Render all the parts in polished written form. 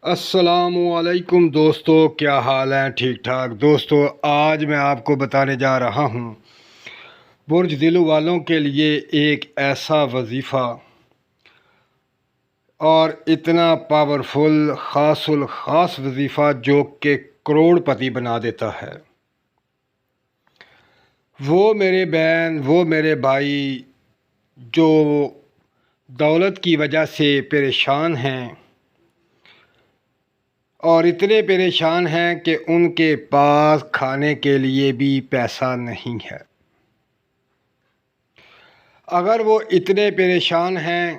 السلام علیکم دوستو، کیا حال ہیں؟ ٹھیک ٹھاک دوستو، آج میں آپ کو بتانے جا رہا ہوں برج دل والوں کے لیے ایک ایسا وظیفہ اور اتنا پاورفل خاص الخاص وظیفہ جو کہ کروڑ پتی بنا دیتا ہے۔ وہ میرے بہن، وہ میرے بھائی جو دولت کی وجہ سے پریشان ہیں اور اتنے پریشان ہیں کہ ان کے پاس کھانے کے لیے بھی پیسہ نہیں ہے۔ اگر وہ اتنے پریشان ہیں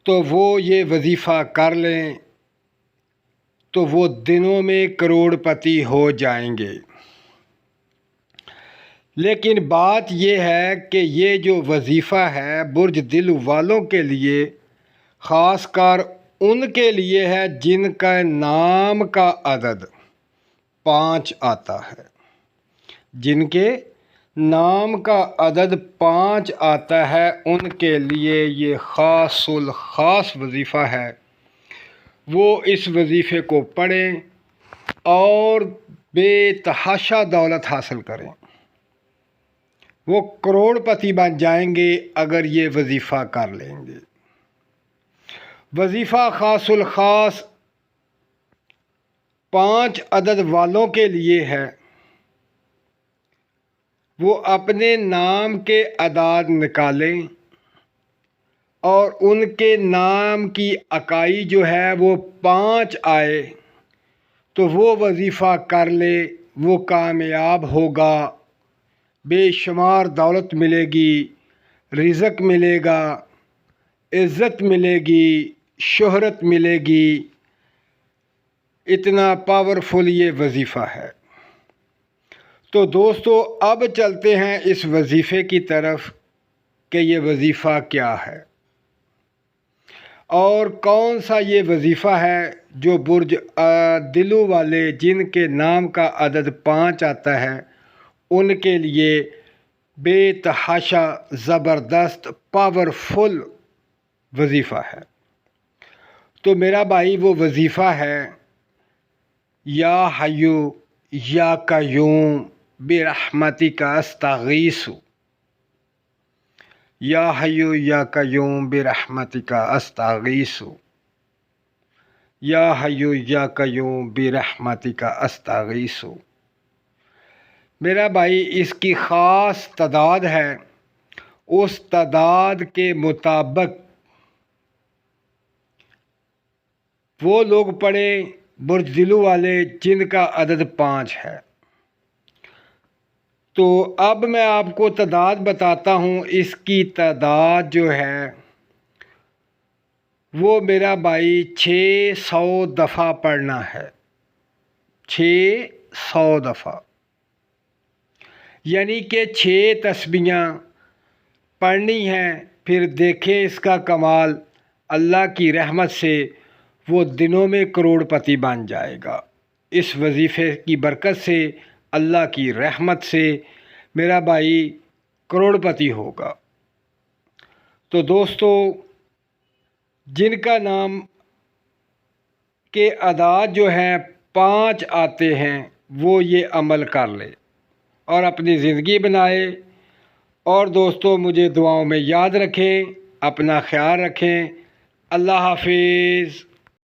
تو وہ یہ وظیفہ کر لیں تو وہ دنوں میں کروڑ پتی ہو جائیں گے۔ لیکن بات یہ ہے کہ یہ جو وظیفہ ہے برج دل والوں کے لیے، خاص کر ان کے لیے ہے جن کا نام کا عدد 5 آتا ہے، جن کے نام کا عدد 5 آتا ہے، ان کے لیے یہ خاص الخاص وظیفہ ہے۔ وہ اس وظیفے کو پڑھیں اور بے تحاشا دولت حاصل کریں۔ وہ کروڑ پتی بن جائیں گے اگر یہ وظیفہ کر لیں گے۔ وظیفہ خاص الخاص 5 عدد والوں کے لیے ہے۔ وہ اپنے نام کے اعداد نکالیں اور ان کے نام کی اکائی جو ہے وہ 5 آئے تو وہ وظیفہ کر لے، وہ کامیاب ہوگا، بے شمار دولت ملے گی، رزق ملے گا، عزت ملے گی، شہرت ملے گی۔ اتنا پاورفل یہ وظیفہ ہے۔ تو دوستو، اب چلتے ہیں اس وظیفے کی طرف کہ یہ وظیفہ کیا ہے اور کون سا یہ وظیفہ ہے جو برج دلو والے جن کے نام کا عدد 5 آتا ہے ان کے لیے بے تحاشا زبردست پاورفل وظیفہ ہے۔ تو میرا بھائی، وہ وظیفہ ہے یا حیو یا قیوم برحمتک استغیث، یا حیو یا قیوم برحمتک استغیث، یا حیو یا قیوم برحمتک استغیث۔ میرا بھائی، اس کی خاص تعداد ہے، اس تعداد کے مطابق وہ لوگ پڑھیں برج دلو والے جن کا عدد 5 ہے۔ تو اب میں آپ کو تعداد بتاتا ہوں۔ اس کی تعداد جو ہے وہ میرا بھائی 600 دفعہ پڑھنا ہے، 600 دفعہ، یعنی کہ 6 تسبیحاں پڑھنی ہیں۔ پھر دیکھیں اس کا کمال، اللہ کی رحمت سے وہ دنوں میں کروڑ پتی بن جائے گا۔ اس وظیفے کی برکت سے، اللہ کی رحمت سے میرا بھائی کروڑ پتی ہوگا۔ تو دوستو، جن کا نام کے اعداد جو ہیں 5 آتے ہیں وہ یہ عمل کر لے اور اپنی زندگی بنائے۔ اور دوستو، مجھے دعاؤں میں یاد رکھیں، اپنا خیال رکھیں۔ اللہ حافظ۔